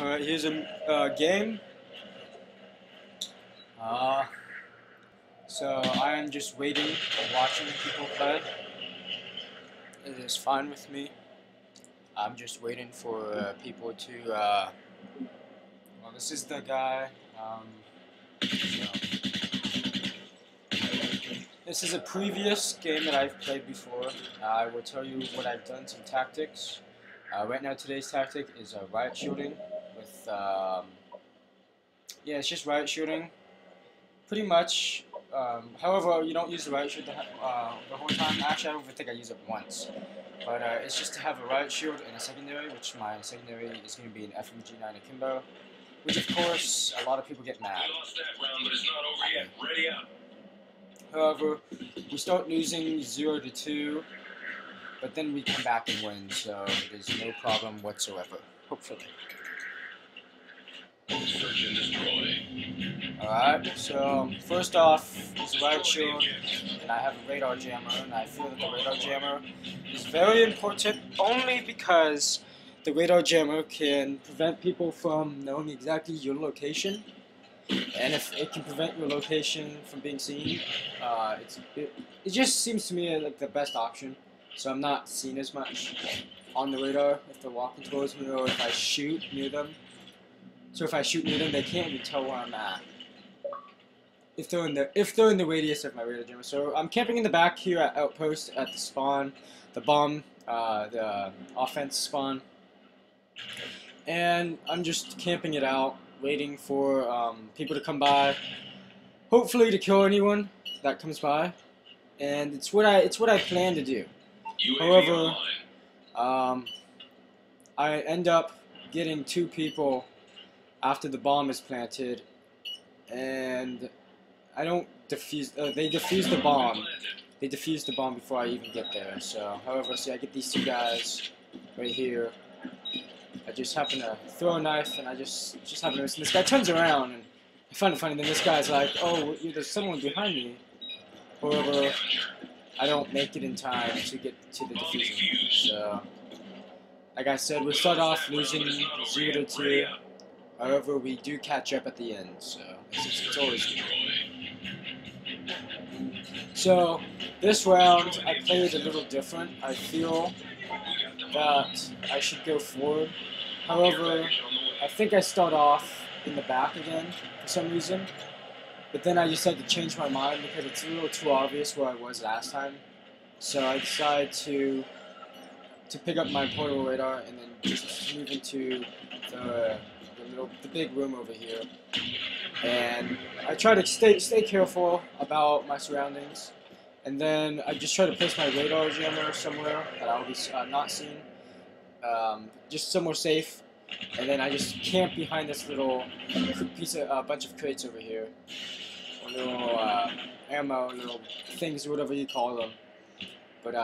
Alright, here's a game. So I am just waiting and watching people play. It is fine with me. I'm just waiting for people to, well, this is the guy, so. This is a previous game that I've played before. I will tell you what I've done, some tactics. Right now today's tactic is riot shooting with, yeah, it's just riot shooting. Pretty much, however, you don't use the riot shield the whole time. Actually, I don't even think I use it once. But it's just to have a riot shield and a secondary, which my secondary is going to be an MW3 akimbo, which of course a lot of people get mad. We lost that round, but it's not over yet. Ready up. However, we start losing 0-2, but then we come back and win, so it is no problem whatsoever, hopefully. Search and destroy. Alright, so first off is a riot shield, and I have a radar jammer, and I feel that the radar jammer is very important only because the radar jammer can prevent people from knowing exactly your location. And if it can prevent your location from being seen, it just seems to me like the best option. So I'm not seen as much on the radar if they're walking towards me or if I shoot near them. So if I shoot near them, they can't even tell where I'm at. If they're in the radius of my radar jammer. So I'm camping in the back here at outpost at the spawn, the bomb, the offense spawn, and I'm just camping it out, waiting for people to come by, hopefully to kill anyone that comes by, and it's what I plan to do. However, I end up getting 2 people after the bomb is planted, and I don't defuse. They defuse the bomb. They defuse the bomb before I even get there. So, however, see, I get these 2 guys right here. I just happen to throw a knife, and I just happen to miss. And this guy turns around, and I find it funny. Then this guy's like, "Oh, there's someone behind me." However, I don't make it in time to get to the diffuser. So, like I said, we start off losing 0-2. However, we do catch up at the end. So it's always good. So this round, I played a little different. I feel that I should go forward. However, I think I start off in the back again for some reason. But then I just had to change my mind because it's a little too obvious where I was last time. So I decided to pick up my portable radar and then just move into the big room over here. And I try to stay careful about my surroundings. And then I just try to place my radar jammer somewhere that I'll be not seen, just somewhere safe. And then I just camp behind this little bunch of crates over here, or little ammo, little things, or whatever you call them. But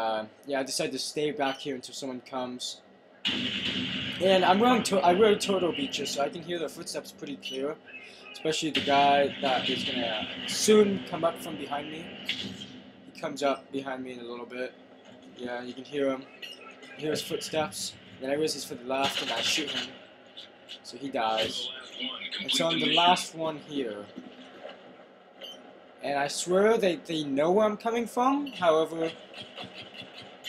yeah, I decided to stay back here until someone comes. And I wear turtle beaches, so I can hear their footsteps pretty clear, especially the guy that is gonna soon come up from behind me. Comes up behind me in a little bit. Yeah, you can hear him. You hear his footsteps. Then I realize he's for the left, and I shoot him. So he dies. And so I'm the last one here. And I swear they know where I'm coming from. However,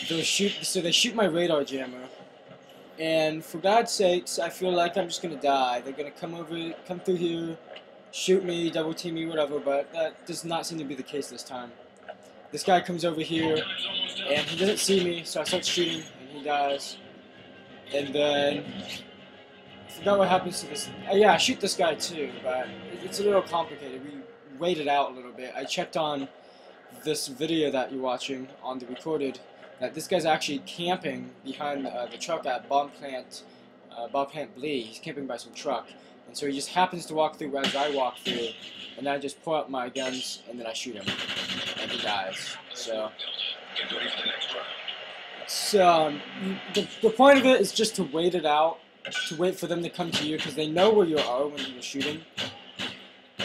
they shoot my radar jammer. And for God's sakes, I feel like I'm just gonna die. They're gonna come through here, shoot me, double team me, whatever. But that does not seem to be the case this time. This guy comes over here, and he doesn't see me, so I start shooting, and he dies. And then, I forgot what happens to this. Yeah, I shoot this guy too, but it's a little complicated. We waited out a little bit. I checked on this video that you're watching on the recorded, that this guy's actually camping behind the truck at bomb plant B. He's camping by some truck. And so he just happens to walk through as I walk through, and I just pull out my guns, and then I shoot him, and he dies. So the point of it is just to wait it out, to wait for them to come to you, because they know where you are when you're shooting.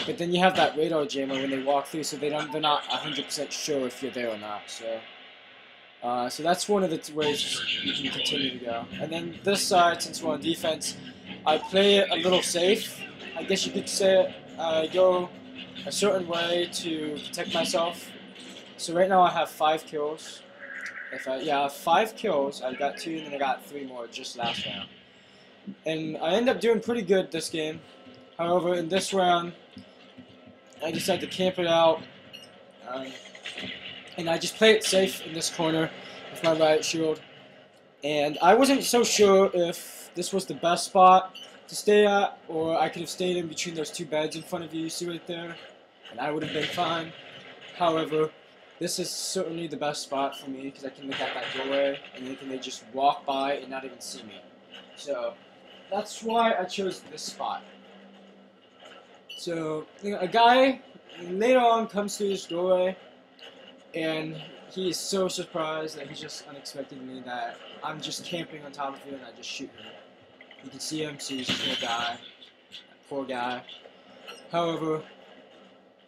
But then you have that radar jammer when they walk through, so they're not 100% sure if you're there or not. So that's one of the ways you can continue to go. And then this side, since we're on defense, I play it a little safe. I guess you could say it. I go a certain way to protect myself. So right now I have 5 kills. Yeah, I have 5 kills. I got 2 and then I got 3 more just last round. And I end up doing pretty good this game. However, in this round, I decided to camp it out. And I just play it safe in this corner with my riot shield. And I wasn't so sure if this was the best spot to stay at, or I could have stayed in between those 2 beds in front of you see right there, and I would have been fine. However, this is certainly the best spot for me because I can look at that doorway and they can just walk by and not even see me. So that's why I chose this spot. So a guy later on comes through this doorway and he is so surprised that he's just unexpected me that I'm just camping on top of him and I just shoot him. You can see him, so he's just gonna die. That poor guy. However,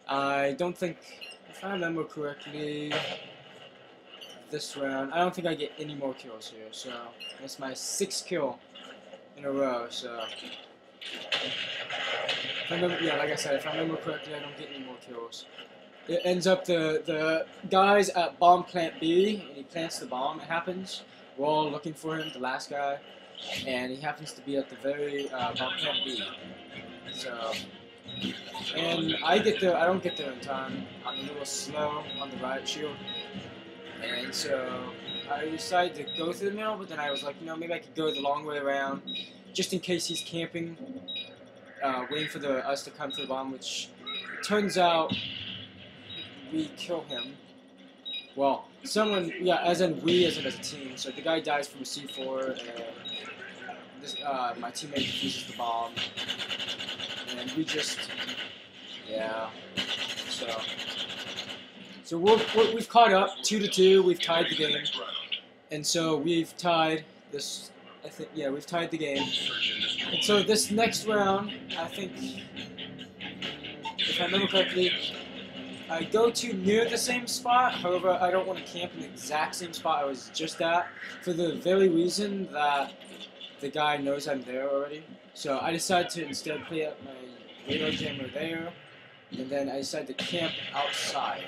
I don't think, if I remember correctly, this round, I don't think I get any more kills here. So that's my 6th kill in a row. So if I remember, yeah, like I said, if I remember correctly, I don't get any more kills. It ends up the guys at bomb plant B, and he plants the bomb. It happens. We're all looking for him, the last guy, and he happens to be at the very bomb plant B. So, and I get there. I don't get there in time. I'm a little slow on the riot shield, and so I decided to go through the middle. But then I was like, you know, maybe I could go the long way around, just in case he's camping, waiting for us to come to the bomb. Which turns out we kill him. Well, someone, yeah, as in we, as in as a team. So the guy dies from a C4, and this, my teammate defuses the bomb, and we just, yeah. So we've caught up 2-2. We've tied the game, and so we've tied this. I think, yeah, we've tied the game. And so this next round, I think, if I remember correctly, I go to near the same spot. However, I don't want to camp in the exact same spot I was just at, for the very reason that the guy knows I'm there already. So I decided to instead play up my radar jammer there, and then I decided to camp outside.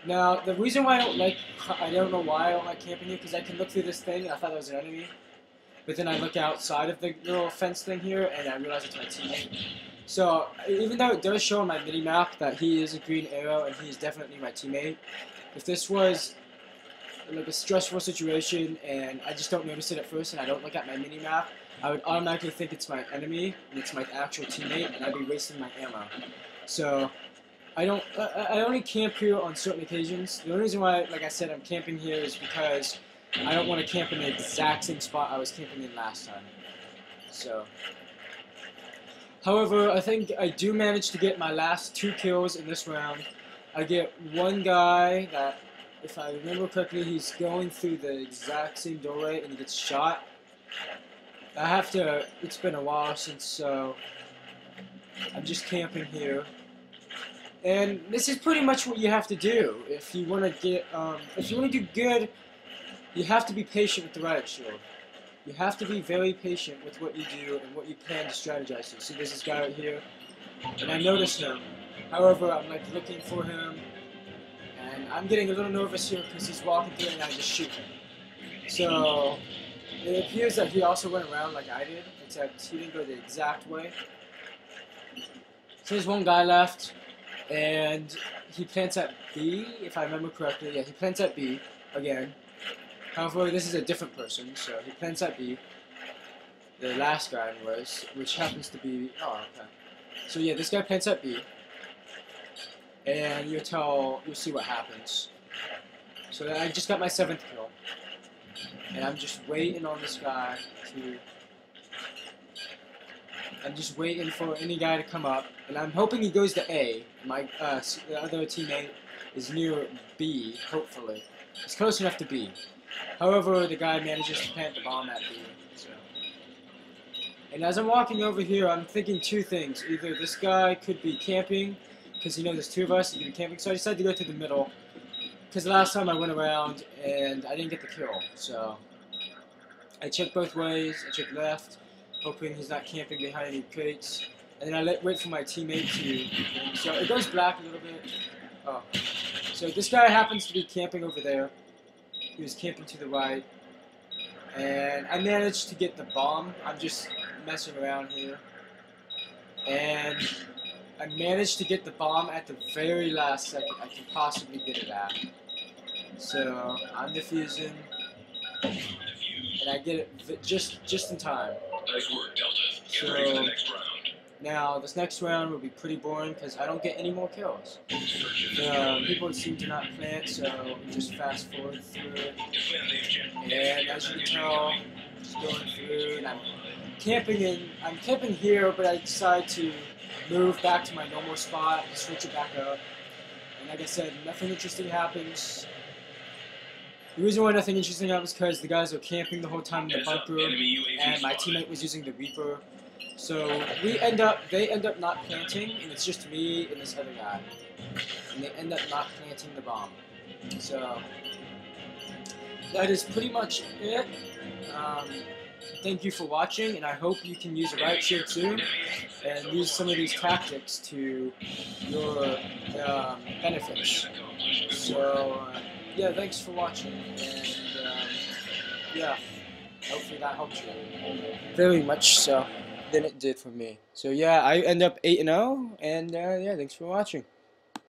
Now, the reason why I don't know why I don't like camping here, because I can look through this thing and I thought that was an enemy, but then I look outside of the little fence thing here and I realize it's my teammate. So, even though it does show on my mini-map that he is a green arrow and he is definitely my teammate, if this was like a stressful situation and I just don't notice it at first and I don't look at my mini-map, I would automatically think it's my enemy and it's my actual teammate and I'd be wasting my ammo. So, I only camp here on certain occasions. The only reason why, like I said, I'm camping here is because I don't want to camp in the exact same spot I was camping in last time. So, however, I think I do manage to get my last 2 kills in this round. I get one guy that, if I remember correctly, he's going through the exact same doorway and he gets shot. I have to, it's been a while since, so I'm just camping here. And this is pretty much what you have to do if you want to get, if you want to do good. You have to be patient with the riot shield. You have to be very patient with what you do and what you plan to strategize to. See, there's this guy right here, and I notice him. However, I'm like looking for him, and I'm getting a little nervous here because he's walking through and I just shoot him. So it appears that he also went around like I did, except he didn't go the exact way. So there's one guy left. And he plants at B, if I remember correctly. Yeah, he plants at B again. However, this is a different person, so he plants at B. The last guy anyways, which happens to be, oh, okay. So yeah, this guy plants at B. And you'll see what happens. So I just got my 7th kill. And I'm just waiting on this guy to... I'm just waiting for any guy to come up, and I'm hoping he goes to A. My the other teammate is near B, hopefully. It's close enough to B. However, the guy manages to plant the bomb at B. So. And as I'm walking over here, I'm thinking 2 things. Either this guy could be camping, because you know there's 2 of us, he could be camping, so I decided to go to the middle. Because last time I went around, and I didn't get the kill, so... I checked both ways, I checked left, hoping he's not camping behind any crates. And then I wait for my teammate to. So it goes black a little bit. Oh. So this guy happens to be camping over there. He was camping to the right. And I managed to get the bomb. I'm just messing around here. And I managed to get the bomb at the very last second I could possibly get it at. So I'm defusing. And I get it just in time. Nice work, Delta. Get So, ready for the next round. now, this next round will be pretty boring because I don't get any more kills. People seem to not plant, so we just fast forward through it. And as you can tell, just going through, and I'm camping here, but I decide to move back to my normal spot and switch it back up. And like I said, nothing interesting happens. The reason why nothing interesting happens is because the guys are camping the whole time in the bunker, and my teammate was using the Reaper. So they end up not planting, and it's just me and this other guy. And they end up not planting the bomb. So that is pretty much it. Thank you for watching, and I hope you can use a riot shield too, and use some of these tactics to your benefits. So yeah, thanks for watching, and yeah, hopefully that helped you very much so than it did for me. So yeah, I end up 8-0, and yeah, thanks for watching.